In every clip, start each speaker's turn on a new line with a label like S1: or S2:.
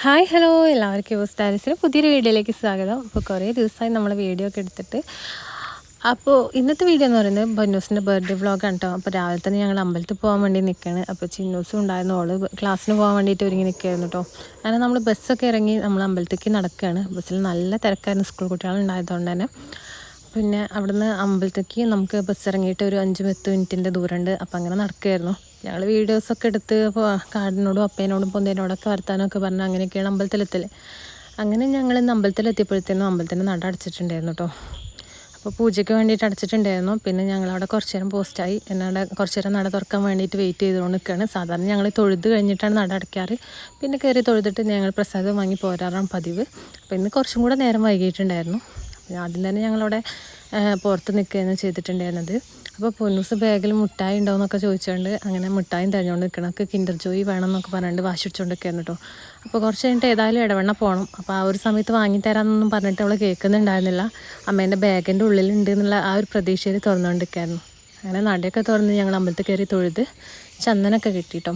S1: Hi hello എല്ലാവർക്കും സ്റ്റൈലിസിന് പുതിയൊരു വീഡിയോയിലേക്ക് സ്വാഗതം. അപ്പോൾ കുറേ ദിവസമായി നമ്മൾ വീഡിയോ ഒക്കെ എടുത്തിട്ട്. അപ്പോൾ ഇന്നത്തെ വീഡിയോ എന്ന് പറയുന്നത് ബന്നൂസിൻ്റെ ബർത്ത്ഡേ വ്ളോഗാണ് കേട്ടോ. അപ്പോൾ രാവിലെ തന്നെ ഞങ്ങൾ അമ്പലത്തിൽ പോകാൻ വേണ്ടി നിൽക്കുകയാണ്. അപ്പോൾ ചിന്നൂസും ഉണ്ടായിരുന്നു, ഓള് ക്ലാസ്സിന് പോകാൻ വേണ്ടിയിട്ട് ഒരുങ്ങി നിൽക്കുകയായിരുന്നു കേട്ടോ. അങ്ങനെ നമ്മൾ ബസ്സൊക്കെ ഇറങ്ങി നമ്മൾ അമ്പലത്തേക്ക് നടക്കുകയാണ്. ബസ്സിൽ നല്ല തിരക്കായിരുന്നു, സ്കൂൾ കുട്ടികളുണ്ടായതുകൊണ്ട് തന്നെ. പിന്നെ അവിടുന്ന് അമ്പലത്തേക്ക് നമുക്ക് ബസ് ഇറങ്ങിയിട്ട് ഒരു 5-10 മിനിറ്റിൻ്റെ ദൂരമുണ്ട്. അപ്പോൾ അങ്ങനെ നടക്കുകയായിരുന്നു. ഞങ്ങൾ വീഡിയോസൊക്കെ എടുത്ത് കാടിനോടും അപ്പേനോടും പൊന്തേനോടൊക്കെ വർത്താനമൊക്കെ പറഞ്ഞ് അങ്ങനെയൊക്കെയാണ് അമ്പലത്തിലെത്തൽ. അങ്ങനെ ഞങ്ങൾ ഇന്ന് അമ്പലത്തിലെത്തിയപ്പോഴത്തേനും അമ്പലത്തിൻ്റെ നട അടച്ചിട്ടുണ്ടായിരുന്നു കേട്ടോ. അപ്പോൾ പൂജയ്ക്ക് വേണ്ടിയിട്ട് അടച്ചിട്ടുണ്ടായിരുന്നു. പിന്നെ ഞങ്ങളവിടെ കുറച്ച് നേരം പോസ്റ്റായി, എന്നോട് കുറച്ച് നേരം നട തുറക്കാൻ വേണ്ടിയിട്ട് വെയിറ്റ് ചെയ്തുകൊണ്ട് നിൽക്കുകയാണ്. സാധാരണ ഞങ്ങൾ തൊഴുത് കഴിഞ്ഞിട്ടാണ് നട അടയ്ക്കാറ്. പിന്നെ കയറി തൊഴുതിട്ട് ഞങ്ങൾ പ്രസാദം വാങ്ങി പോരാറാണ് പതിവ്. അപ്പോൾ ഇന്ന് കുറച്ചും കൂടെ നേരം വൈകിയിട്ടുണ്ടായിരുന്നു. ആദ്യം തന്നെ ഞങ്ങളവിടെ പുറത്ത് നിൽക്കുകയാണ് ചെയ്തിട്ടുണ്ടായിരുന്നത്. അപ്പോൾ പൊന്നൂസ് ബാഗിൽ മുട്ടായി ഉണ്ടോ എന്നൊക്കെ ചോദിച്ചുകൊണ്ട് അങ്ങനെ മുട്ടായും തരഞ്ഞുകൊണ്ട് നിൽക്കണം. ഒക്കെ കിൻഡർ ജോയി വേണം എന്നൊക്കെ പറഞ്ഞിട്ട് വാശി പിടിച്ചുകൊണ്ട് നിൽക്കുകയാണ് കേട്ടോ. അപ്പോൾ കുറച്ച് കഴിഞ്ഞിട്ട് ഏതായാലും ഇടവണ്ണ പോകണം. അപ്പോൾ ആ ഒരു സമയത്ത് വാങ്ങിത്തരാമെന്നൊന്നും പറഞ്ഞിട്ട് അവൾ കേൾക്കുന്നുണ്ടായിരുന്നില്ല. അമ്മേൻ്റെ ബാഗിൻ്റെ ഉള്ളിലുണ്ട് എന്നുള്ള ആ ഒരു പ്രതീക്ഷയിൽ തുറന്നുകൊണ്ടിരിക്കുകയായിരുന്നു. അങ്ങനെ നടയൊക്കെ തുറന്ന് ഞങ്ങൾ അമ്പലത്തിൽ കയറി തൊഴുത് ചന്ദനമൊക്കെ കിട്ടിയിട്ടോ.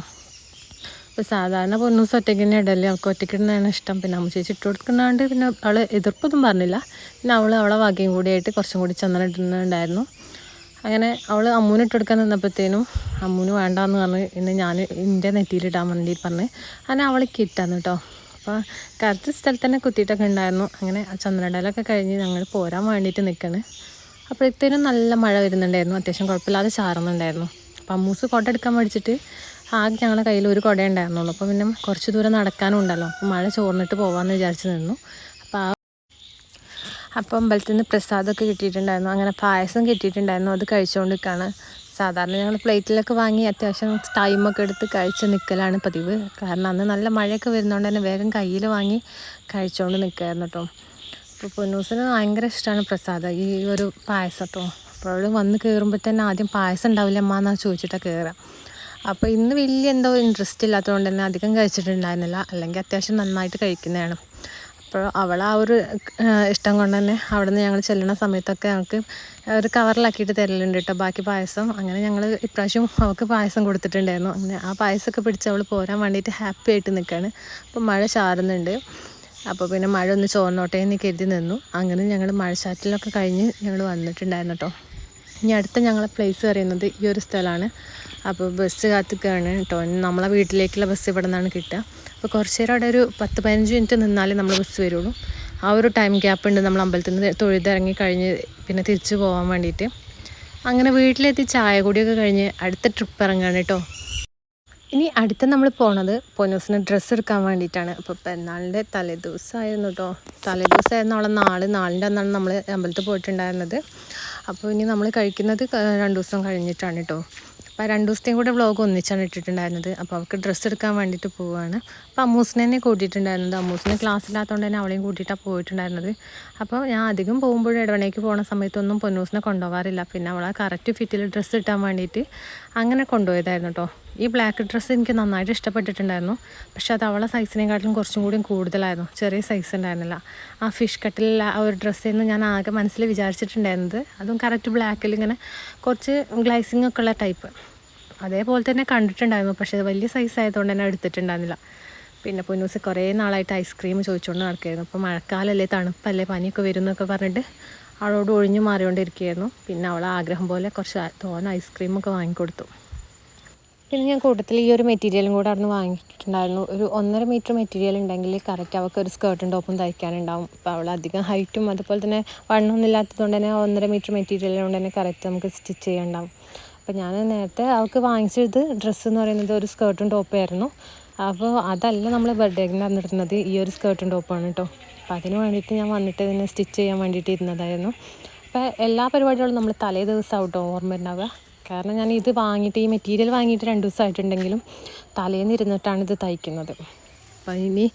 S1: അപ്പോൾ സാധാരണ പൊന്നൂസ് ഒറ്റയ്ക്ക് തന്നെ ഇടല്ലേ, അവൾക്ക് ഒറ്റയ്ക്ക് ഇടുന്നതാണ് ഇഷ്ടം. പിന്നെ അമ്മ ചേച്ചി ഇട്ട് കൊടുക്കുന്നതുകൊണ്ട് പിന്നെ അവൾ എതിർപ്പൊന്നും പറഞ്ഞില്ല. പിന്നെ അവളെ വകയും കൂടിയായിട്ട് കുറച്ചും കൂടി ചന്ദനം ഇടുന്നുണ്ടായിരുന്നു. അങ്ങനെ അവൾ അമ്മൂന് ഇട്ട് കൊടുക്കാൻ നിന്നപ്പോഴത്തേനും അമ്മൂന് വേണ്ടാന്ന് പറഞ്ഞ് പിന്നെ ഞാൻ എൻ്റെ നെറ്റിയിലിടാൻ വേണ്ടി പറഞ്ഞ് അങ്ങനെ അവൾക്ക് ഇട്ടാന്ന് കേട്ടോ. അപ്പോൾ കറക്റ്റ് സ്ഥലത്ത് തന്നെ കുത്തിയിട്ടൊക്കെ ഉണ്ടായിരുന്നു. അങ്ങനെ ആ ചന്ദനടലൊക്കെ കഴിഞ്ഞ് ഞങ്ങൾ പോരാൻ വേണ്ടിയിട്ട് നിൽക്കണ്. അപ്പോഴത്തേനും നല്ല മഴ വരുന്നുണ്ടായിരുന്നു, അത്യാവശ്യം കുഴപ്പമില്ലാതെ ചാറുന്നുണ്ടായിരുന്നു. അപ്പം അമ്മൂസ് കുട എടുക്കാൻ മേടിച്ചിട്ട് ആകെ ഞങ്ങളുടെ കയ്യിൽ ഒരു കുട ഉണ്ടായിരുന്നുള്ളൂ. അപ്പോൾ പിന്നെ കുറച്ച് ദൂരം നടക്കാനും ഉണ്ടല്ലോ, അപ്പോൾ മഴ ചോർന്നിട്ട് പോകാമെന്ന് വിചാരിച്ച് നിന്നു. അപ്പോൾ അമ്പലത്തിൽ നിന്ന് പ്രസാദമൊക്കെ കിട്ടിയിട്ടുണ്ടായിരുന്നു. അങ്ങനെ പായസം കിട്ടിയിട്ടുണ്ടായിരുന്നു, അത് കഴിച്ചുകൊണ്ട് നിൽക്കുകയാണ്. സാധാരണ ഞങ്ങൾ പ്ലേറ്റിലൊക്കെ വാങ്ങി അത്യാവശ്യം ടൈമൊക്കെ എടുത്ത് കഴിച്ച് നിൽക്കലാണ് പതിവ്. കാരണം അന്ന് നല്ല മഴയൊക്കെ വരുന്നതുകൊണ്ട് തന്നെ വേഗം കയ്യിൽ വാങ്ങി കഴിച്ചുകൊണ്ട് നിൽക്കുകയായിരുന്നു കേട്ടോ. അപ്പോൾ പൊന്നൂസിന് ഭയങ്കര ഇഷ്ടമാണ് പ്രസാദം, ഈ ഒരു പായസം കേട്ടോ. അപ്പോൾ അവൾ വന്ന് കയറുമ്പോൾ തന്നെ ആദ്യം പായസം ഉണ്ടാവില്ല അമ്മ എന്നാണ് ചോദിച്ചിട്ടാണ് കയറുക. അപ്പോൾ ഇന്ന് വലിയ എന്തോ ഇൻട്രസ്റ്റ് ഇല്ലാത്തതുകൊണ്ട് തന്നെ അധികം കഴിച്ചിട്ടുണ്ടായിരുന്നില്ല, അല്ലെങ്കിൽ അത്യാവശ്യം നന്നായിട്ട് കഴിക്കുന്നതാണ്. അപ്പോൾ അവൾ ആ ഒരു ഇഷ്ടം കൊണ്ട് തന്നെ അവിടെ നിന്ന് ഞങ്ങൾ ചെല്ലുന്ന സമയത്തൊക്കെ ഞങ്ങൾക്ക് ഒരു കവറിലാക്കിയിട്ട് തരലുണ്ട് കേട്ടോ ബാക്കി പായസം. അങ്ങനെ ഞങ്ങൾ ഇപ്രാവശ്യം അവൾക്ക് പായസം കൊടുത്തിട്ടുണ്ടായിരുന്നു. അങ്ങനെ ആ പായസമൊക്കെ പിടിച്ച് അവൾ പോരാൻ വേണ്ടിയിട്ട് ഹാപ്പി ആയിട്ട് നിൽക്കുകയാണ്. അപ്പോൾ മഴ ചാറുന്നുണ്ട്. അപ്പോൾ പിന്നെ മഴ ഒന്ന് ചോർന്നോട്ടേ എന്ന് കരുതി നിന്നു. അങ്ങനെ ഞങ്ങൾ മഴച്ചാറ്റിലൊക്കെ കഴിഞ്ഞ് ഞങ്ങൾ വന്നിട്ടുണ്ടായിരുന്നു കേട്ടോ. ഇനി അടുത്ത ഞങ്ങളെ പ്ലേസ് പറയുന്നത് ഈ ഒരു സ്ഥലമാണ്. അപ്പോൾ ബസ് കാത്തിക്കുകയാണ് കേട്ടോ. നമ്മളെ വീട്ടിലേക്കുള്ള ബസ് ഇവിടെ നിന്നാണ് കിട്ടുക. അപ്പോൾ കുറച്ച് നേരം അവിടെ ഒരു 10-15 മിനിറ്റ് നിന്നാലേ നമ്മൾ ബസ് വരുള്ളൂ. ആ ഒരു ടൈം ഗ്യാപ്പ് ഉണ്ട് നമ്മൾ അമ്പലത്തിൽ നിന്ന് തൊഴുതിറങ്ങി കഴിഞ്ഞ് പിന്നെ തിരിച്ച് പോകാൻ വേണ്ടിയിട്ട്. അങ്ങനെ വീട്ടിലെത്തി ചായ കൂടിയൊക്കെ കഴിഞ്ഞ് അടുത്ത ട്രിപ്പ് ഇറങ്ങുകയാണ് കേട്ടോ. ഇനി അടുത്ത നമ്മൾ പോണത് പൊന്നൂസിന് ഡ്രസ്സ് എടുക്കാൻ വേണ്ടിയിട്ടാണ്. അപ്പോൾ പെരുന്നാളിൻ്റെ തലേദിവസമായിരുന്നു കേട്ടോ. തലേദിവസമായിരുന്നു അവളെ നാളിൻ്റെ അന്നാണ് നമ്മൾ അമ്പലത്തിൽ പോയിട്ടുണ്ടായിരുന്നത്. അപ്പോൾ ഇനി നമ്മൾ കഴിക്കുന്നത് 2 ദിവസം കഴിഞ്ഞിട്ടാണ് കേട്ടോ. അപ്പോൾ 2 ദിവസത്തെയും കൂടെ വ്ളോഗ് ഒന്നിച്ചാണ് ഇട്ടിട്ടുണ്ടായിരുന്നത്. അപ്പോൾ അവൾക്ക് ഡ്രസ്സ് എടുക്കാൻ വേണ്ടിയിട്ട് പോവുകയാണ്. അപ്പോൾ അമ്മൂസിനെ തന്നെ കൂട്ടിയിട്ടുണ്ടായിരുന്നത്. അമ്മൂസിന് ക്ലാസ്സില്ലാത്തതുകൊണ്ട് തന്നെ അവളെയും കൂട്ടിയിട്ടാണ് പോയിട്ടുണ്ടായിരുന്നത്. അപ്പോൾ ഞാൻ അധികം പോകുമ്പോഴും ഇടവണയ്ക്ക് പോകുന്ന സമയത്തൊന്നും പൊന്നൂസിനെ കൊണ്ടുപോകാറില്ല. പിന്നെ അവളെ കറക്റ്റ് ഫിറ്റിൽ ഡ്രസ്സ് ഇട്ടാൻ വേണ്ടിയിട്ട് അങ്ങനെ കൊണ്ടുപോയതായിരുന്നു കേട്ടോ. ഈ ബ്ലാക്ക് ഡ്രസ്സ് എനിക്ക് നന്നായിട്ട് ഇഷ്ടപ്പെട്ടിട്ടുണ്ടായിരുന്നു. പക്ഷെ അത് അവളെ സൈസിനെക്കാട്ടിലും കുറച്ചും കൂടി കൂടുതലായിരുന്നു, ചെറിയ സൈസ് ഉണ്ടായിരുന്നില്ല. ആ ഫിഷ് കട്ടിലുള്ള ആ ഒരു ഡ്രസ്സെന്ന് ഞാൻ ആകെ മനസ്സിൽ വിചാരിച്ചിട്ടുണ്ടായിരുന്നത്. അതും കറക്റ്റ് ബ്ലാക്കിൽ ഇങ്ങനെ കുറച്ച് ഗ്ലൈസിങ് ഒക്കെ ഉള്ള ടൈപ്പ് അതേപോലെ തന്നെ കണ്ടിട്ടുണ്ടായിരുന്നു. പക്ഷേ വലിയ സൈസ് ആയതുകൊണ്ട് തന്നെ എടുത്തിട്ടുണ്ടായിരുന്നില്ല. പിന്നെ പൊന്നൂസ് കുറേ നാളായിട്ട് ഐസ്ക്രീം ചോദിച്ചുകൊണ്ട് നടക്കുകയായിരുന്നു. അപ്പോൾ മഴക്കാലമല്ലേ, തണുപ്പല്ലേ, പനിയൊക്കെ വരും എന്നൊക്കെ പറഞ്ഞിട്ട് അവളോട് ഒഴിഞ്ഞു മാറിക്കൊണ്ടിരിക്കുകയായിരുന്നു. പിന്നെ അവളെ ആഗ്രഹം പോലെ കുറച്ച് തോനെ ഐസ്ക്രീമൊക്കെ വാങ്ങിക്കൊടുത്തു. പിന്നെ ഞാൻ കൂട്ടത്തിൽ ഈ ഒരു മെറ്റീരിയലും കൂടെ അവിടെ നിന്ന് വാങ്ങിയിട്ടുണ്ടായിരുന്നു. ഒരു 1.5 മീറ്റർ മെറ്റീരിയൽ ഉണ്ടെങ്കിൽ കറക്റ്റ് അവൾക്ക് ഒരു സ്കേർട്ടും ടോപ്പും തയ്ക്കാനുണ്ടാവും. അപ്പോൾ അവൾ അധികം ഹൈറ്റും അതുപോലെ തന്നെ വണ്ണമൊന്നും ഇല്ലാത്തതുകൊണ്ട് തന്നെ 1.5 മീറ്റർ മെറ്റീരിയൽ കൊണ്ട് തന്നെ കറക്റ്റ് നമുക്ക് സ്റ്റിച്ച് ചെയ്യാനുണ്ടാവും. അപ്പോൾ ഞാൻ നേരത്തെ അവൾക്ക് വാങ്ങിച്ചത് ഡ്രസ്സ് എന്ന് പറയുന്നത് ഒരു സ്കേർട്ടും ടോപ്പായിരുന്നു. അപ്പോൾ അതല്ല നമ്മൾ ബർത്ത്ഡേക്ക് നടന്നിരുന്നത്, ഈ ഒരു സ്കേർട്ടും ടോപ്പാണ് കേട്ടോ. അപ്പോൾ അതിന് വേണ്ടിയിട്ട് ഞാൻ വന്നിട്ട് ഇതിനെ സ്റ്റിച്ച് ചെയ്യാൻ വേണ്ടിയിട്ട് ഇരുന്നതായിരുന്നു. അപ്പോൾ എല്ലാ പരിപാടികളും നമ്മൾ തലേ ദിവസമാവട്ടോ ഓർമ്മ ഉണ്ടാവുക. കാരണം ഞാൻ ഇത് വാങ്ങിയിട്ട് ഈ മെറ്റീരിയൽ വാങ്ങിയിട്ട് 2 ദിവസമായിട്ടുണ്ടെങ്കിലും തലേന്ന് ഇരുന്നിട്ടാണ് ഇത് തയ്ക്കുന്നത്. അപ്പോൾ ഇനി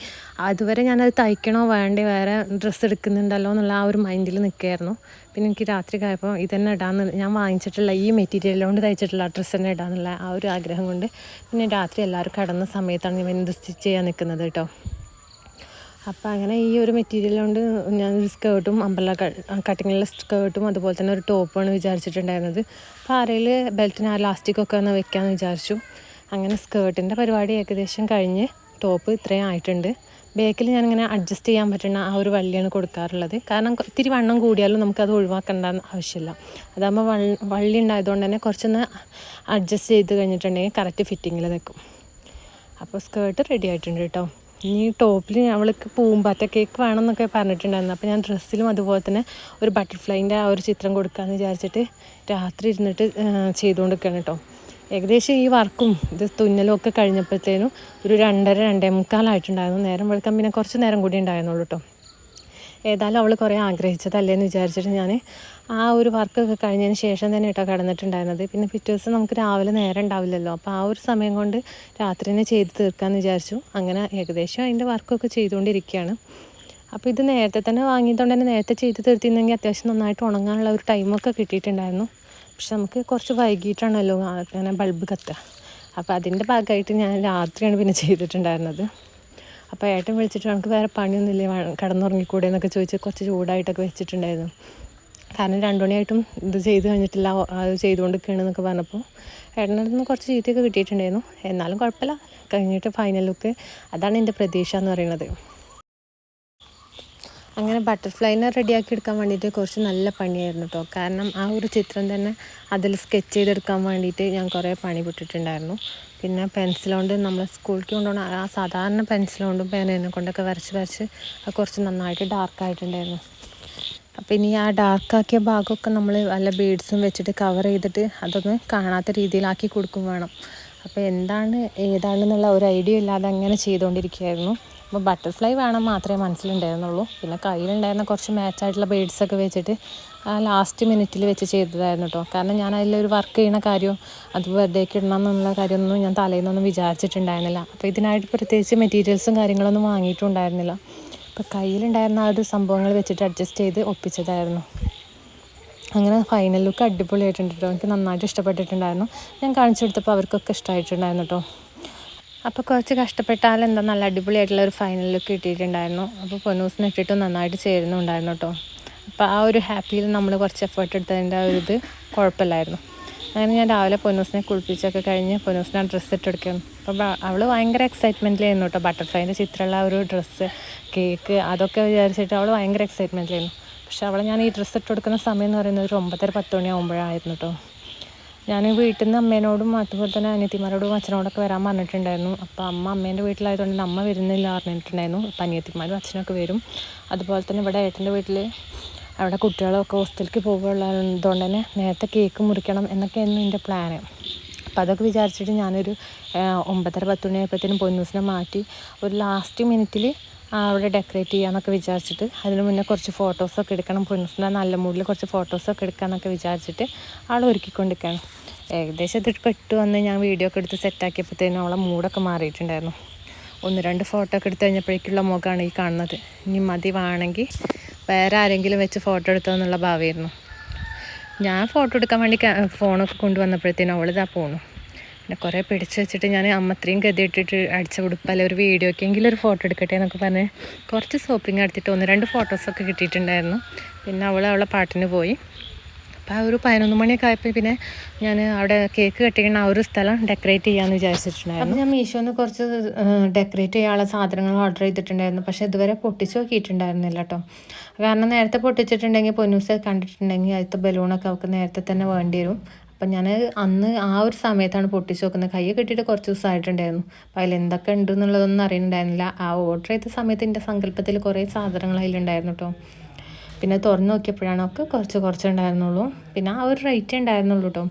S1: അതുവരെ ഞാനത് തയ്ക്കണോ വേണ്ടേ, വേറെ ഡ്രസ്സ് എടുക്കുന്നുണ്ടല്ലോ എന്നുള്ള ആ ഒരു മൈൻഡിൽ നിൽക്കുകയായിരുന്നു. പിന്നെ എനിക്ക് രാത്രി ആയപ്പോൾ ഇതന്നെ ഇടാമെന്ന്, ഞാൻ വാങ്ങിച്ചിട്ടുള്ള ഈ മെറ്റീരിയൽ കൊണ്ട് തയ്ച്ചിട്ടുള്ള ഡ്രസ്സ് തന്നെ ഇടാമെന്നുള്ള ആ ഒരു ആഗ്രഹം കൊണ്ട് പിന്നെ രാത്രി എല്ലാവരും കിടന്ന സമയത്താണ് ഞാൻ ഇത് സ്റ്റിച്ച് ചെയ്യാൻ നിൽക്കുന്നത് കേട്ടോ. അപ്പോൾ അങ്ങനെ ഈ ഒരു മെറ്റീരിയൽ കൊണ്ട് ഞാനൊരു സ്കേർട്ടും അമ്പല കട്ടിങ്ങുള്ള സ്കേർട്ടും അതുപോലെ തന്നെ ഒരു ടോപ്പാണ് വിചാരിച്ചിട്ടുണ്ടായിരുന്നത്. അപ്പോൾ അരയിൽ ബെൽറ്റിന് ആ ലാസ്റ്റിക്കൊക്കെ ഒന്ന് വെക്കാമെന്ന് വിചാരിച്ചു. അങ്ങനെ സ്കേർട്ടിൻ്റെ പരിപാടി ഏകദേശം കഴിഞ്ഞ് ടോപ്പ് ഇത്രയും ആയിട്ടുണ്ട്. ബേക്കിൽ ഞാനിങ്ങനെ അഡ്ജസ്റ്റ് ചെയ്യാൻ പറ്റുന്ന ആ ഒരു വള്ളിയാണ് കൊടുക്കാറുള്ളത്. കാരണം ഇത്തിരി വണ്ണം കൂടിയാലും നമുക്കത് ഒഴിവാക്കേണ്ട ആവശ്യമില്ല. അതാകുമ്പോൾ വള്ളി ഉണ്ടായതുകൊണ്ട് തന്നെ കുറച്ചൊന്ന് അഡ്ജസ്റ്റ് ചെയ്ത് കഴിഞ്ഞിട്ടുണ്ടെങ്കിൽ കറക്റ്റ് ഫിറ്റിങ്ങിൽ നിൽക്കും. അപ്പോൾ സ്കേർട്ട് റെഡി ആയിട്ടുണ്ട് കേട്ടോ. ഇനി ടോപ്പിൽ അവൾക്ക് പൂമ്പാറ്റ കേക്ക് വേണമെന്നൊക്കെ പറഞ്ഞിട്ടുണ്ടായിരുന്നു. അപ്പോൾ ഞാൻ ഡ്രസ്സിലും അതുപോലെ തന്നെ ഒരു ബട്ടർഫ്ലൈൻ്റെ ആ ഒരു ചിത്രം കൊടുക്കാമെന്ന് വിചാരിച്ചിട്ട് രാത്രി ഇരുന്നിട്ട് ചെയ്തുകൊണ്ടിരിക്കുകയാണ് കേട്ടോ. ഏകദേശം ഈ വർക്കും ഇത് തുന്നലും ഒക്കെ കഴിഞ്ഞപ്പോഴത്തേനും ഒരു 2:30-2:45 നേരം വെളുക്കാൻ പിന്നെ കുറച്ച് നേരം കൂടി ഉണ്ടായിരുന്നുള്ളൂ കേട്ടോ. ഏതായാലും അവൾ കുറേ ആഗ്രഹിച്ചതല്ലേന്ന് വിചാരിച്ചിട്ട് ഞാൻ ആ ഒരു വർക്കൊക്കെ കഴിഞ്ഞതിന് ശേഷം തന്നെ കേട്ടോ കിടന്നിട്ടുണ്ടായിരുന്നത്. പിന്നെ പിറ്റേ ദിവസം നമുക്ക് രാവിലെ നേരം ഉണ്ടാവില്ലല്ലോ. അപ്പോൾ ആ ഒരു സമയം കൊണ്ട് രാത്രി തന്നെ ചെയ്ത് തീർക്കാമെന്ന് വിചാരിച്ചു. അങ്ങനെ ഏകദേശം അതിൻ്റെ വർക്കൊക്കെ ചെയ്തുകൊണ്ടിരിക്കുകയാണ്. അപ്പോൾ ഇത് നേരത്തെ തന്നെ വാങ്ങിയതുകൊണ്ട് തന്നെ നേരത്തെ ചെയ്ത് തീർത്തിരുന്നെങ്കിൽ അത്യാവശ്യം നന്നായിട്ട് ഉണങ്ങാനുള്ള ഒരു ടൈമൊക്കെ കിട്ടിയിട്ടുണ്ടായിരുന്നു. പക്ഷെ നമുക്ക് കുറച്ച് വൈകിട്ടാണല്ലോ അങ്ങനെ ബൾബ് കത്തുക. അപ്പോൾ അതിൻ്റെ ഭാഗമായിട്ട് ഞാൻ രാത്രിയാണ് പിന്നെ ചെയ്തിട്ടുണ്ടായിരുന്നത്. അപ്പോൾ ഏട്ടൻ വിളിച്ചിട്ട് നമുക്ക് വേറെ പണിയൊന്നുമില്ലേ കിടന്നുറങ്ങിക്കൂടെ എന്നൊക്കെ ചോദിച്ച് കുറച്ച് ചൂടായിട്ടൊക്കെ വെച്ചിട്ടുണ്ടായിരുന്നു. കാരണം 2 മണിയായിട്ടും ഇത് ചെയ്ത് കഴിഞ്ഞിട്ടില്ല, അത് ചെയ്തുകൊണ്ടിരിക്കുകയാണെന്നൊക്കെ പറഞ്ഞപ്പോൾ ഏട്ടനടുത്ത് നിന്ന് കുറച്ച് ചീത്തയൊക്കെ കിട്ടിയിട്ടുണ്ടായിരുന്നു. എന്നാലും കുഴപ്പമില്ല, കഴിഞ്ഞിട്ട് ഫൈനൽ ലുക്ക് അതാണ് എൻ്റെ പ്രതീക്ഷ എന്ന് പറയുന്നത്. അങ്ങനെ ബട്ടർഫ്ലൈനെ റെഡിയാക്കി എടുക്കാൻ വേണ്ടിയിട്ട് കുറച്ച് നല്ല പണിയായിരുന്നു കേട്ടോ. കാരണം ആ ഒരു ചിത്രം തന്നെ അതിൽ സ്കെച്ച് ചെയ്തെടുക്കാൻ വേണ്ടിയിട്ട് ഞാൻ കുറേ പണി പെട്ടിട്ടുണ്ടായിരുന്നു. പിന്നെ പെൻസിലുകൊണ്ട് നമ്മൾ സ്കൂളിലേക്ക് കൊണ്ടുപോകണ ആ സാധാരണ പെൻസിലുകൊണ്ടും പേനേനെ കൊണ്ടൊക്കെ വരച്ച് അത് കുറച്ച് നന്നായിട്ട് ഡാർക്കായിട്ടുണ്ടായിരുന്നു. അപ്പോൾ ഇനി ആ ഡാർക്കാക്കിയ ഭാഗമൊക്കെ നമ്മൾ വല്ല ബീഡ്സും വെച്ചിട്ട് കവർ ചെയ്തിട്ട് അതൊന്ന് കാണാത്ത രീതിയിലാക്കി കൊടുക്കും വേണം. അപ്പോൾ ഏതാണെന്നുള്ള ഒരു ഐഡിയ ഇല്ലാതെ അങ്ങനെ ചെയ്തുകൊണ്ടിരിക്കുകയായിരുന്നു. അപ്പോൾ ബട്ടർഫ്ലൈ വേണം മാത്രമേ മനസ്സിലുണ്ടായിരുന്നുള്ളൂ. പിന്നെ കയ്യിലുണ്ടായിരുന്ന കുറച്ച് മാച്ചായിട്ടുള്ള ബേഡ്സൊക്കെ വെച്ചിട്ട് ലാസ്റ്റ് മിനിറ്റിൽ വെച്ച് ചെയ്തതായിരുന്നു കേട്ടോ. കാരണം ഞാൻ അതിലൊരു വർക്ക് ചെയ്യുന്ന കാര്യം അത് വെറുതേക്ക് ഇടണം എന്നുള്ള കാര്യമൊന്നും ഞാൻ തലേന്നൊന്നും വിചാരിച്ചിട്ടുണ്ടായിരുന്നില്ല. അപ്പോൾ ഇതിനായിട്ട് പ്രത്യേകിച്ച് മെറ്റീരിയൽസും കാര്യങ്ങളൊന്നും വാങ്ങിയിട്ടുണ്ടായിരുന്നില്ല. അപ്പോൾ കയ്യിലുണ്ടായിരുന്ന ആ ഒരു സംഭവങ്ങൾ വെച്ചിട്ട് അഡ്ജസ്റ്റ് ചെയ്ത് ഒപ്പിച്ചതായിരുന്നു. അങ്ങനെ ഫൈനൽ ലുക്ക് അടിപൊളിയായിട്ടുണ്ട് കേട്ടോ. എനിക്ക് നന്നായിട്ട് ഇഷ്ടപ്പെട്ടിട്ടുണ്ടായിരുന്നു. ഞാൻ കാണിച്ചു കൊടുത്തപ്പോൾ അവർക്കൊക്കെ ഇഷ്ടമായിട്ടുണ്ടായിരുന്നു കേട്ടോ. അപ്പോൾ കുറച്ച് കഷ്ടപ്പെട്ടാൽ എന്താ നല്ല അടിപൊളിയായിട്ടുള്ള ഒരു ഫൈനൽ ലുക്ക് കിട്ടിയിട്ടുണ്ടായിരുന്നു. അപ്പോൾ പൊന്നൂസിന് ഇട്ടിട്ട് നന്നായിട്ട് ചേരുന്നുണ്ടായിരുന്നു കേട്ടോ. അപ്പോൾ ആ ഒരു ഹാപ്പിയിൽ നമ്മൾ കുറച്ച് എഫേർട്ട് എടുത്തതിൻ്റെ ആ ഒരു ഇത് കുഴപ്പമില്ലായിരുന്നു. അങ്ങനെ ഞാൻ രാവിലെ പൊന്നൂസിനെ കുളിപ്പിച്ചൊക്കെ കഴിഞ്ഞ് പൊന്നൂസിനെ ആ ഡ്രസ്സ് ഇട്ടെടുക്കുകയാണ്. അപ്പോൾ അവൾ ഭയങ്കര എക്സൈറ്റ്മെൻറ്റിലായിരുന്നു കേട്ടോ. ബട്ടർഫ്ലൈൻ്റെ ചിത്രമുള്ള ഒരു ഡ്രസ്സ്, കേക്ക് അതൊക്കെ വിചാരിച്ചിട്ട് അവൾ ഭയങ്കര എക്സൈറ്റ്മെൻറ്റിലായിരുന്നു. പക്ഷേ അവളെ ഞാൻ ഈ ഡ്രസ്സ് ഇട്ട് കൊടുക്കുന്ന സമയം എന്ന് പറയുന്നത് ഒരു 9:30-10 മണിയാകുമ്പോഴായിരുന്നു കേട്ടോ. ഞാൻ വീട്ടിൽ നിന്ന് അമ്മേനോടും അതുപോലെ തന്നെ അനിയത്തിമാരോടും അച്ഛനോടൊക്കെ വരാൻ പറഞ്ഞിട്ടുണ്ടായിരുന്നു. അപ്പോൾ അമ്മേൻ്റെ വീട്ടിലായതുകൊണ്ട് അമ്മ വരുന്നില്ല പറഞ്ഞിട്ടുണ്ടായിരുന്നു. അപ്പോൾ അനിയത്തിമാരും അച്ഛനൊക്കെ വരും. അതുപോലെ തന്നെ ഇവിടെ ഏട്ടൻ്റെ വീട്ടിൽ അവിടെ കുട്ടികളൊക്കെ ഹോസ്റ്റലിലേക്ക് പോകുള്ളതുകൊണ്ട് തന്നെ നേരത്തെ കേക്ക് മുറിക്കണം എന്നൊക്കെയായിരുന്നു എൻ്റെ പ്ലാന്. അപ്പോൾ അതൊക്കെ വിചാരിച്ചിട്ട് ഞാനൊരു 9:30-10 മണിയായപ്പോഴത്തേനും പൊന്നൂസിനെ മാറ്റി ഒരു ലാസ്റ്റ് മിനിറ്റിൽ അവിടെ ഡെക്കറേറ്റ് ചെയ്യാമെന്നൊക്കെ വിചാരിച്ചിട്ട് അതിന് മുന്നേ കുറച്ച് ഫോട്ടോസൊക്കെ എടുക്കണം, പൊന്നൂസിൻ്റെ നല്ല മൂഡിൽ കുറച്ച് ഫോട്ടോസൊക്കെ എടുക്കാമെന്നൊക്കെ വിചാരിച്ചിട്ട് ആൾ ഒരുക്കിക്കൊണ്ടിരിക്കുകയാണ്. ഏകദേശം ഇതിപ്പോൾ ഇട്ട് വന്ന് ഞാൻ വീഡിയോ ഒക്കെ എടുത്ത് സെറ്റാക്കിയപ്പോഴത്തേനും അവളെ മൂഡൊക്കെ മാറിയിട്ടുണ്ടായിരുന്നു. 1-2 ഫോട്ടോ ഒക്കെ എടുത്ത് കഴിഞ്ഞപ്പോഴേക്കുള്ള മുഖമാണ് ഈ കാണുന്നത്. ഇനി മതി വേണമെങ്കിൽ വേറെ ആരെങ്കിലും വെച്ച് ഫോട്ടോ എടുത്തോ എന്നുള്ള ഭാവമായിരുന്നു. ഞാൻ ഫോട്ടോ എടുക്കാൻ വേണ്ടി ഫോണൊക്കെ കൊണ്ടുവന്നപ്പോഴത്തേനും അവളിതാ പോണു. പിന്നെ കുറേ പിടിച്ച് വെച്ചിട്ട് ഞാൻ അത്രയും ഗതിയിട്ടിട്ട് അടിച്ച ഉടുപ്പല്ല ഒരു വീഡിയോക്കെങ്കിലും ഒരു ഫോട്ടോ എടുക്കട്ടെ എന്നൊക്കെ പറഞ്ഞ് കുറച്ച് സോപ്പിങ് എടുത്തിട്ട് 1-2 ഫോട്ടോസൊക്കെ കിട്ടിയിട്ടുണ്ടായിരുന്നു. പിന്നെ അവളെ പാട്ടിന് പോയി. അപ്പോൾ ആ ഒരു 11 മണിയൊക്കെ ആയപ്പോൾ പിന്നെ ഞാൻ അവിടെ കേക്ക് കട്ടിക്കുന്ന ആ ഒരു സ്ഥലം ഡെക്കറേറ്റ് ചെയ്യാമെന്ന് വിചാരിച്ചിട്ടുണ്ടായിരുന്നു. അപ്പോൾ ഞാൻ മീഷോന്ന് കുറച്ച് ഡെക്കറേറ്റ് ചെയ്യാനുള്ള സാധനങ്ങൾ ഓർഡർ ചെയ്തിട്ടുണ്ടായിരുന്നു. പക്ഷേ ഇതുവരെ പൊട്ടിച്ച് നോക്കിയിട്ടുണ്ടായിരുന്നില്ല കേട്ടോ. കാരണം നേരത്തെ പൊട്ടിച്ചിട്ടുണ്ടെങ്കിൽ പൊന്നൂസ് കണ്ടിട്ടുണ്ടെങ്കിൽ അതിലത്തെ ബലൂണൊക്കെ അവൾക്ക് നേരത്തെ തന്നെ വേണ്ടി വരും. അപ്പം ഞാൻ അന്ന് ആ ഒരു സമയത്താണ് പൊട്ടിച്ച് നോക്കുന്നത്. കൈ കെട്ടിയിട്ട് കുറച്ച് ദിവസമായിട്ടുണ്ടായിരുന്നു. അപ്പോൾ അതിലെന്തൊക്കെ ഉണ്ട് എന്നുള്ളതൊന്നും അറിയുന്നുണ്ടായിരുന്നില്ല. ആ ഓർഡർ ചെയ്ത സമയത്ത് എൻ്റെ സങ്കല്പത്തിൽ കുറേ സാധനങ്ങൾ അതിലുണ്ടായിരുന്നു കേട്ടോ. പിന്നെ തുറന്ന് നോക്കിയപ്പോഴാണ് ഒക്കെ കുറച്ച് ഉണ്ടായിരുന്നുള്ളൂ. പിന്നെ ആ ഒരു റേറ്റ് ഉണ്ടായിരുന്നുള്ളൂ കേട്ടോ.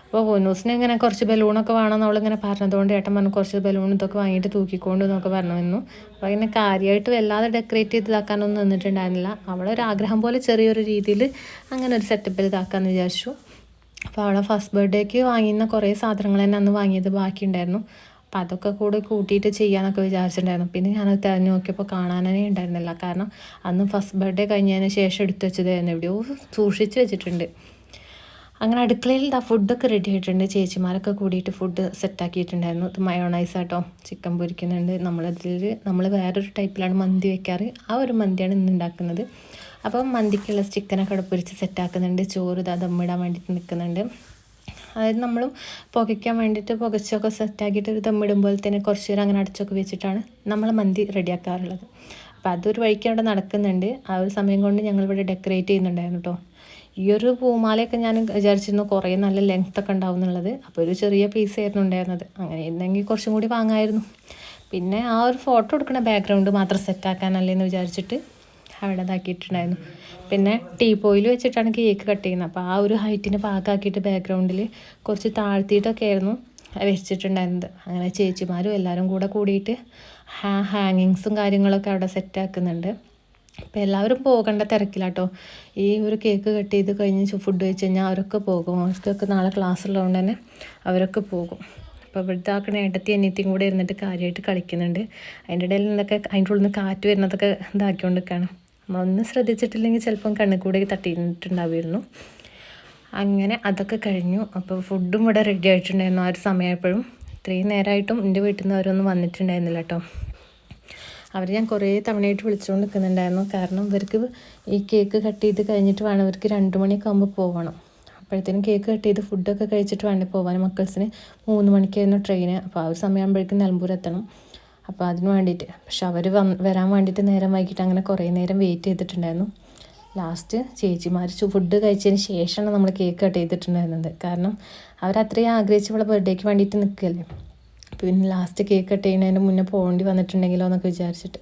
S1: അപ്പോൾ പൊന്നൂസിന് ഇങ്ങനെ കുറച്ച് ബലൂണൊക്കെ വേണമെന്ന് അവളിങ്ങനെ പറഞ്ഞതുകൊണ്ട് ഏട്ടൻ പറഞ്ഞു കുറച്ച് ബലൂൺ ഇതൊക്കെ വാങ്ങിയിട്ട് തൂക്കിക്കൊണ്ട് എന്നൊക്കെ പറഞ്ഞു. അപ്പോൾ അതിനെ കാര്യമായിട്ട് വല്ലാതെ ഡെക്കറേറ്റ് ചെയ്ത് ഇതാക്കാനൊന്നും നിന്നിട്ടുണ്ടായിരുന്നില്ല. അവളൊരു ആഗ്രഹം പോലെ ചെറിയൊരു രീതിയിൽ അങ്ങനെ ഒരു സെറ്റപ്പിൽ ഇതാക്കാമെന്ന് വിചാരിച്ചു. അപ്പോൾ അവളെ ഫസ്റ്റ് ബർത്ത്ഡേക്ക് വാങ്ങിയിരുന്ന കുറേ സാധനങ്ങൾ തന്നെ അന്ന് വാങ്ങിയത് ബാക്കിയുണ്ടായിരുന്നു. അപ്പം അതൊക്കെ കൂടി കൂട്ടിയിട്ട് ചെയ്യാമെന്നൊക്കെ വിചാരിച്ചിട്ടുണ്ടായിരുന്നു. പിന്നെ ഞാനത് തിരഞ്ഞു നോക്കിയപ്പോൾ കാണാനേ ഉണ്ടായിരുന്നില്ല. കാരണം അന്ന് ഫസ്റ്റ് ബർത്ത്ഡേ കഴിഞ്ഞതിന് ശേഷം എടുത്ത് വെച്ചതായിരുന്നു, എവിടെയോ സൂക്ഷിച്ച് വെച്ചിട്ടുണ്ട്. അങ്ങനെ അടുക്കളയിൽ ഫുഡൊക്കെ റെഡി ആയിട്ടുണ്ട്. ചേച്ചിമാരൊക്കെ കൂടിയിട്ട് ഫുഡ് സെറ്റാക്കിയിട്ടുണ്ടായിരുന്നു. ഇത് മയോണൈസ് ആട്ടോ, ചിക്കൻ പൊരിക്കുന്നുണ്ട്. നമ്മൾ വേറൊരു ടൈപ്പിലാണ് മന്തി വെക്കാറ്, ആ ഒരു മന്തിയാണ് ഇന്ന് ഉണ്ടാക്കുന്നത്. അപ്പം മന്തിക്കുള്ള ചിക്കനൊക്കെ അവിടെ പൊരിച്ച് സെറ്റാക്കുന്നുണ്ട്. ചോറ് ദമ്മിടാൻ വേണ്ടിയിട്ട് നിൽക്കുന്നുണ്ട്. അതായത് നമ്മളും പുകയ്ക്കാൻ വേണ്ടിയിട്ട് പുകച്ചൊക്കെ സെറ്റാക്കിയിട്ട് ഒരു ദമ്മിടുമ്പോൾ തന്നെ കുറച്ച് നേരം അങ്ങനെ അടച്ചൊക്കെ വെച്ചിട്ടാണ് നമ്മൾ മന്തി റെഡിയാക്കാറുള്ളത്. അപ്പോൾ അതൊരു വഴിക്ക് അവിടെ നടക്കുന്നുണ്ട്. ആ ഒരു സമയം കൊണ്ട് ഞങ്ങളിവിടെ ഡെക്കറേറ്റ് ചെയ്യുന്നുണ്ടായിരുന്നു കേട്ടോ. ഈ ഒരു പൂമാലയൊക്കെ ഞാൻ വിചാരിച്ചിരുന്നു കുറേ നല്ല ലെങ്ത്തൊക്കെ ഉണ്ടാവും എന്നുള്ളത്. അപ്പോൾ ഒരു ചെറിയ പീസായിരുന്നു ഉണ്ടായിരുന്നത്. അങ്ങനെ ഇരുന്നെങ്കിൽ കുറച്ചും കൂടി വാങ്ങാമായിരുന്നു. പിന്നെ ആ ഒരു ഫോട്ടോ എടുക്കുന്ന ബാക്ക്ഗ്രൗണ്ട് മാത്രം സെറ്റാക്കാനല്ലേ എന്ന് വിചാരിച്ചിട്ട് അവിടെ ഇതാക്കിയിട്ടുണ്ടായിരുന്നു. പിന്നെ ടീപ്പോയിൽ വെച്ചിട്ടാണ് കേക്ക് കട്ട് ചെയ്യുന്നത്. അപ്പോൾ ആ ഒരു ഹൈറ്റിന് പാകമാക്കിയിട്ട് ബാക്ക്ഗ്രൗണ്ടിൽ കുറച്ച് താഴ്ത്തിയിട്ടൊക്കെ ആയിരുന്നു വെച്ചിട്ടുണ്ടായിരുന്നത്. അങ്ങനെ ചേച്ചിമാരും എല്ലാവരും കൂടെ കൂടിയിട്ട് ഹാങ്ങിങ്സും കാര്യങ്ങളൊക്കെ അവിടെ സെറ്റാക്കുന്നുണ്ട്. അപ്പോൾ എല്ലാവരും പോകേണ്ട തിരക്കിലാട്ടോ. ഈ ഒരു കേക്ക് കട്ട് ചെയ്ത് കഴിഞ്ഞ് ഫുഡ് കഴിച്ച് കഴിഞ്ഞാൽ അവരൊക്കെ പോകും. അവർക്കൊക്കെ നാളെ ക്ലാസ് ഉള്ളതുകൊണ്ട് തന്നെ അവരൊക്കെ പോകും. അപ്പോൾ ഇവിടുത്തെ ആക്കണ ഏട്ടത്തി അനിയത്തിയും കൂടെ ഇരുന്നിട്ട് കാര്യമായിട്ട് കളിക്കുന്നുണ്ട്. അതിൻ്റെ ഇടയിൽ നിന്നൊക്കെ അതിൻ്റെ ഉള്ളിൽ നിന്ന് കാറ്റ് വരുന്നതൊക്കെ ഇതാക്കിക്കൊണ്ടിരിക്കുകയാണ്. നമ്മളൊന്നും ശ്രദ്ധിച്ചിട്ടില്ലെങ്കിൽ ചിലപ്പം കണ്ണിൽ കൂടെ തട്ടിയിട്ടുണ്ടാവുമായിരുന്നു. അങ്ങനെ അതൊക്കെ കഴിഞ്ഞു. അപ്പോൾ ഫുഡും ഇവിടെ റെഡി ആയിട്ടുണ്ടായിരുന്നു. ആ ഒരു സമയപ്പോഴും ഇത്രയും നേരമായിട്ടും എൻ്റെ വീട്ടിൽ നിന്ന് അവരൊന്നും വന്നിട്ടുണ്ടായിരുന്നില്ല കേട്ടോ. അവർ ഞാൻ കുറേ തവണയായിട്ട് വിളിച്ചുകൊണ്ട് നിൽക്കുന്നുണ്ടായിരുന്നു. കാരണം ഇവർക്ക് ഈ കേക്ക് കട്ട് ചെയ്ത് കഴിഞ്ഞിട്ട് വേണം, ഇവർക്ക് 2 മണിയൊക്കെ ആകുമ്പോൾ പോകണം. അപ്പോഴത്തേനും കേക്ക് കട്ട് ചെയ്ത് ഫുഡൊക്കെ കഴിച്ചിട്ട് വേണ്ടേ പോകാൻ. മക്കൾസിന് 3 മണിക്കായിരുന്നു ട്രെയിന്. അപ്പോൾ ആ ഒരു സമയമാകുമ്പോഴേക്കും നിലമ്പൂർ എത്തണം. അപ്പോൾ അതിന് വേണ്ടിയിട്ട് പക്ഷെ അവർ വരാൻ വേണ്ടിയിട്ട് നേരം വൈകിട്ട് അങ്ങനെ കുറേ നേരം വെയിറ്റ് ചെയ്തിട്ടുണ്ടായിരുന്നു. ലാസ്റ്റ് ചേച്ചിമാർ ഫുഡ് കഴിച്ചതിന് ശേഷമാണ് നമ്മൾ കേക്ക് കട്ട് ചെയ്തിട്ടുണ്ടായിരുന്നത്. കാരണം അവരത്രയും ആഗ്രഹിച്ചവളെ ബർത്ത്ഡേക്ക് വേണ്ടിയിട്ട് നിൽക്കുകയല്ലേ. പിന്നെ ലാസ്റ്റ് കേക്ക് കട്ട് ചെയ്യുന്നതിന് മുന്നേ പോകേണ്ടി വന്നിട്ടുണ്ടെങ്കിലോ എന്നൊക്കെ വിചാരിച്ചിട്ട്.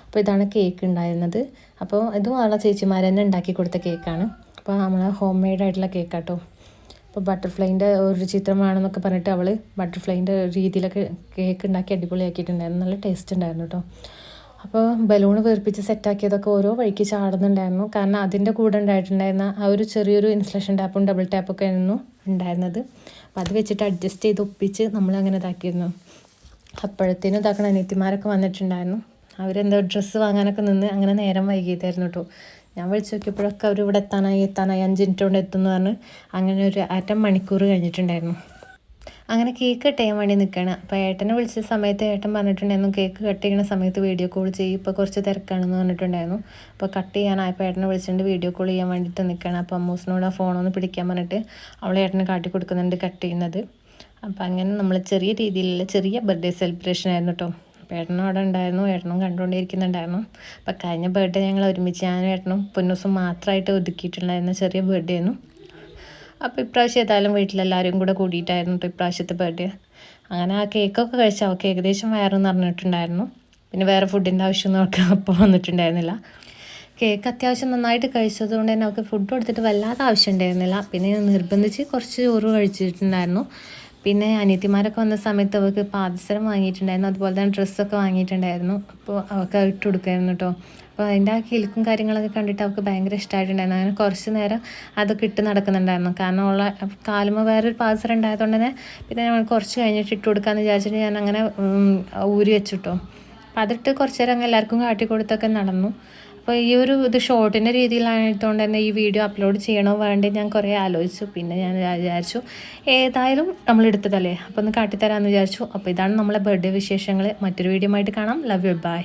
S1: അപ്പോൾ ഇതാണ് കേക്ക് ഉണ്ടായിരുന്നത്. അപ്പോൾ ഇതും അവളെ ചേച്ചിമാർ തന്നെ ഉണ്ടാക്കി കൊടുത്ത കേക്കാണ്. അപ്പോൾ നമ്മൾ ഹോം മെയ്ഡ് ആയിട്ടുള്ള കേക്കാട്ടോ. അപ്പോൾ ബട്ടർഫ്ലൈൻ്റെ ഒരു ചിത്രം വേണമെന്നൊക്കെ പറഞ്ഞിട്ട് അവൾ ബട്ടർഫ്ലൈൻ്റെ രീതിയിലൊക്കെ കേക്ക് ഉണ്ടാക്കി അടിപൊളിയാക്കിയിട്ടുണ്ടായിരുന്നു. നല്ല ടേസ്റ്റ് ഉണ്ടായിരുന്നു കേട്ടോ. അപ്പോൾ ബലൂണ് വീർപ്പിച്ച് സെറ്റാക്കിയതൊക്കെ ഓരോ വഴിക്ക് ചാടുന്നുണ്ടായിരുന്നു. കാരണം അതിൻ്റെ കൂടെ ഉണ്ടായിട്ടുണ്ടായിരുന്ന ആ ഒരു ചെറിയൊരു ഇൻസുലേഷൻ ടാപ്പും ഡബിൾ ടാപ്പൊക്കെ ആയിരുന്നു ഉണ്ടായിരുന്നത്. അപ്പോൾ അത് വെച്ചിട്ട് അഡ്ജസ്റ്റ് ചെയ്ത് ഒപ്പിച്ച് നമ്മളങ്ങനെ ഇതാക്കിയിരുന്നു. അപ്പോഴത്തേനും ഇതാക്കണ അനിയത്തിമാരൊക്കെ വന്നിട്ടുണ്ടായിരുന്നു. അവരെന്തോ ഡ്രസ്സ് വാങ്ങാനൊക്കെ നിന്ന് അങ്ങനെ നേരം വൈകിയതായിരുന്നു കേട്ടോ. ഞാൻ വിളിച്ച് നോക്കിയപ്പോഴൊക്കെ അവർ ഇവിടെ എത്താനായി 5 മിനിറ്റ് കൊണ്ട് എത്തുമെന്ന് പറഞ്ഞ് അങ്ങനെ ഒരു മണിക്കൂർ കഴിഞ്ഞിട്ടുണ്ടായിരുന്നു. അങ്ങനെ കേക്ക് കട്ട് ചെയ്യാൻ വേണ്ടി നിൽക്കുകയാണ്. അപ്പോൾ ഏട്ടനെ വിളിച്ച സമയത്ത് ഏട്ടൻ പറഞ്ഞിട്ടുണ്ടായിരുന്നു കേക്ക് കട്ട് ചെയ്യുന്ന സമയത്ത് വീഡിയോ കോൾ ചെയ്യും, ഇപ്പോൾ കുറച്ച് തിരക്കാണെന്ന് പറഞ്ഞിട്ടുണ്ടായിരുന്നു. അപ്പോൾ കട്ട് ചെയ്യാനായപ്പോൾ ഏട്ടനെ വിളിച്ചിട്ട് വീഡിയോ കോൾ ചെയ്യാൻ വേണ്ടിയിട്ട് നിൽക്കുകയാണ്. അപ്പോൾ അമ്മൂസിനോട് ആ ഫോണൊന്ന് പിടിക്കാൻ പറഞ്ഞിട്ട് അവളെ ഏട്ടനെ കാട്ടി കൊടുക്കുന്നുണ്ട് കട്ട് ചെയ്യുന്നത്. അപ്പോൾ അങ്ങനെ നമ്മൾ ചെറിയ രീതിയിലുള്ള ചെറിയ ബർത്ത്ഡേ സെലിബ്രേഷൻ ആയിരുന്നു കേട്ടോ. അപ്പോൾ ഏട്ടനും അവിടെ ഉണ്ടായിരുന്നു, ഏട്ടനും കണ്ടുകൊണ്ടിരിക്കുന്നുണ്ടായിരുന്നു. അപ്പോൾ കഴിഞ്ഞ ബർത്ത്ഡേ ഞങ്ങൾ ഒരുമിച്ച് ഞാനും ഏട്ടനും പൊന്നൂസും മാത്രമായിട്ട് ഒതുക്കിയിട്ടുണ്ടായിരുന്ന ചെറിയ ബർത്ത്ഡേ ആയിരുന്നു. അപ്പോൾ ഇപ്രാവശ്യം ഏതായാലും വീട്ടിലെല്ലാവരും കൂടെ കൂടിയിട്ടായിരുന്നു ഇപ്രാവശ്യത്തെ ബർത്ത്ഡേ. അങ്ങനെ ആ കേക്കൊക്കെ കഴിച്ച് അവൾക്ക് ഏകദേശം വയറെന്ന് പറഞ്ഞിട്ടുണ്ടായിരുന്നു. പിന്നെ വേറെ ഫുഡിൻ്റെ ആവശ്യമൊന്നും അവൾക്ക് അപ്പോൾ വന്നിട്ടുണ്ടായിരുന്നില്ല. കേക്ക് അത്യാവശ്യം നന്നായിട്ട് കഴിച്ചത് കൊണ്ട് തന്നെ അവൾക്ക് ഫുഡ് കൊടുത്തിട്ട് വല്ലാതെ ആവശ്യം ഉണ്ടായിരുന്നില്ല. പിന്നെ നിർബന്ധിച്ച് കുറച്ച് ചോറ് കഴിച്ചിട്ടുണ്ടായിരുന്നു. പിന്നെ അനിയത്തിമാരൊക്കെ വന്ന സമയത്ത് അവൾക്ക് പാദസരം വാങ്ങിയിട്ടുണ്ടായിരുന്നു, അതുപോലെ തന്നെ ഡ്രസ്സൊക്കെ വാങ്ങിയിട്ടുണ്ടായിരുന്നു. അപ്പോൾ അവൾക്ക് ഇട്ട് കൊടുക്കുമായിരുന്നു കേട്ടോ. അപ്പോൾ അതിൻ്റെ ആ കിലുക്കും കാര്യങ്ങളൊക്കെ കണ്ടിട്ട് അവൾക്ക് ഭയങ്കര ഇഷ്ടമായിട്ടുണ്ടായിരുന്നു. അങ്ങനെ കുറച്ച് നേരം അതൊക്കെ ഇട്ട് നടക്കുന്നുണ്ടായിരുന്നു. കാരണം ഉള്ള കാലുമ്പോൾ വേറൊരു പാദസരം ഉണ്ടായതുകൊണ്ട് തന്നെ പിന്നെ ഞങ്ങൾ കുറച്ച് കഴിഞ്ഞിട്ട് ഇട്ട് കൊടുക്കാമെന്ന് വിചാരിച്ചിട്ട് ഞാൻ അങ്ങനെ ഊരി വെച്ചിട്ടോ. അപ്പോൾ അതിട്ട് കുറച്ച് നേരം അങ്ങ് എല്ലാവർക്കും കാട്ടി കൊടുത്തൊക്കെ നടന്നു. അപ്പോൾ ഈ ഒരു ഷോർട്ടിൻ്റെ രീതിയിലായതുകൊണ്ട് തന്നെ ഈ വീഡിയോ അപ്ലോഡ് ചെയ്യണോ വേണ്ടേ ഞാൻ കുറേ ആലോചിച്ചു. പിന്നെ ഞാൻ വിചാരിച്ചു ഏതായാലും നമ്മൾ എടുത്തതല്ലേ അപ്പോൾ ഒന്ന് കാട്ടിത്തരാമെന്ന് വിചാരിച്ചു. അപ്പോൾ ഇതാണ് നമ്മളെ ബർത്ത്ഡേ വിശേഷങ്ങൾ. മറ്റൊരു വീഡിയോ ആയിട്ട് കാണാം. Love you, by.